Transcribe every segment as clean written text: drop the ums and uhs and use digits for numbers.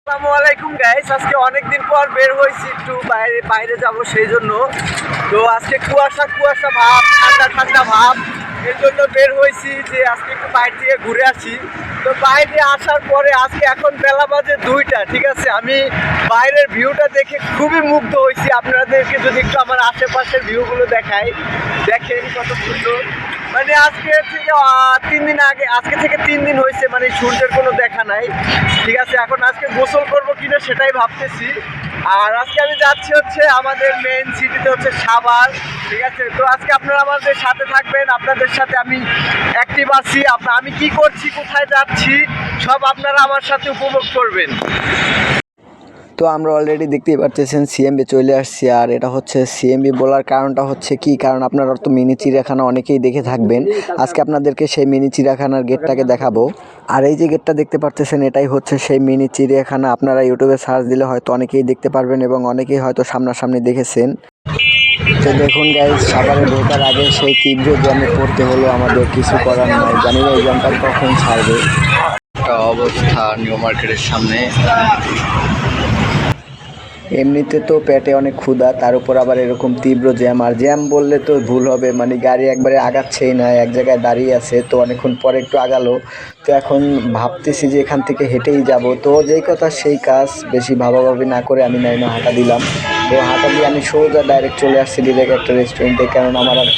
আসসালামু আলাইকুম গাইস, আজকে অনেকদিন পর বের হয়েছি একটু বাইরে যাব সেই জন্য। তো আজকে কুয়াশা কুয়াশা ভাব, ঠান্ডা ঠান্ডা ভাব, এর জন্য বের হয়েছি যে আজকে একটু বাইরে থেকে ঘুরে আসি। তো বাইরে আসার পরে আজকে এখন বেলা বাজে 2টা, ঠিক আছে। আমি বাইরের ভিউটা দেখে খুবই মুগ্ধ হয়েছি। আপনাদেরকে যদি একটু আমার আশেপাশের ভিউগুলো দেখাই, দেখেন কত সুন্দর। মানে আজকে থেকে 3 দিন আগে, আজকে থেকে 3 দিন হয়েছে মানে সূর্যের কোনো দেখা নাই, ঠিক আছে। এখন আজকে গোসল করবো কিনা সেটাই ভাবতেছি। আর আজকে আমি যাচ্ছি হচ্ছে আমাদের মেইন সিটিতে হচ্ছে সাভার, ঠিক আছে। তো আজকে আপনারা আমাদের সাথে থাকবেন, আপনাদের সাথে আমি অ্যাক্টিভ আছি। আমি কি করছি, কোথায় যাচ্ছি, সব আপনারা আমার সাথে উপভোগ করবেন। তো আমরা অলরেডি দেখতেই পারতেছেন সিএমবি চলে আসছি। আর এটা হচ্ছে সিএমবি বলার কারণটা হচ্ছে কি, কারণ আপনারা তো মিনি চিড়িয়াখানা অনেকেই দেখে থাকবেন। আজকে আপনাদেরকে সেই মিনি চিড়িয়াখানার গেটটাকে দেখাবো। আর এই যে গেটটা দেখতে পারতেছেন, এটাই হচ্ছে সেই মিনি চিড়িয়াখানা। আপনারা ইউটিউবে সার্চ দিলে হয়তো অনেকেই দেখতে পারবেন এবং অনেকেই হয়তো সামনাসামনি দেখেছেন। তো দেখুন গাইজ, সাভারে ঢোকার আগে সেই তীব্র জ্যামে পড়তে হলো আমাদের, কিছু করার নাই। জানি না এই জ্যামটা কখন ছাড়বে। একটা অবস্থা নিউ মার্কেটের সামনে। এমনিতে তো পেটে অনেক ক্ষুধা, তার উপর আবার এরকম তীব্র জ্যাম। আর জ্যাম বললে তো ভুল হবে, মানে গাড়ি একবারে আগাচ্ছেই না, এক জায়গায় দাঁড়িয়ে আছে। তো অনেকক্ষণ পরে একটু আগালো। তো এখন ভাবতেছি যে এখান থেকে হেঁটেই যাব। তো যেই কথা সেই কাজ, বেশি ভাবাভাবি না করে আমি নাইমা হাঁটা দিলাম। তো হাঁটা দিয়ে আমি সোজা ডাইরেক্ট চলে আসছি ডিরেক্ট একটা রেস্টুরেন্টে, কারণ আমার আর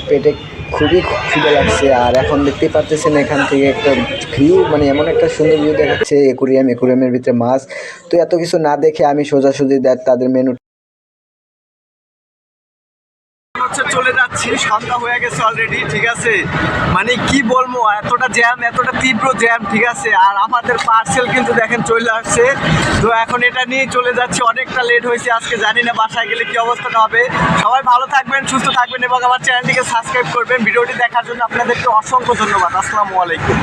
পেটে খুবই খিদে লাগছে। আর এখন দেখতেই পারতেছেন এখান থেকে একটা ভিউ, মানে এমন একটা সুন্দর ভিউ দেখাচ্ছে, একুরিয়ামের ভিতরে মাছ। তো এত কিছু না দেখে আমি সোজাসুজি তাদের মেনু চলে যাচ্ছি, সন্ধ্যা হয়ে গেছে অলরেডি, ঠিক আছে। মানে কি বলবো, এতটা জ্যাম, এতটা তীব্র জ্যাম, ঠিক আছে। আর আমাদের পার্সেল কিন্তু দেখেন চলে আসছে। তো এখন এটা নিয়ে চলে যাচ্ছি, অনেকটা লেট হয়েছে আজকে, জানি না বাসায় গেলে কি অবস্থাটা হবে। সবাই ভালো থাকবেন, সুস্থ থাকবেন এবং আমার চ্যানেলটিকে সাবস্ক্রাইব করবেন। ভিডিওটি দেখার জন্য আপনাদেরকে অসংখ্য ধন্যবাদ। আসসালামু আলাইকুম।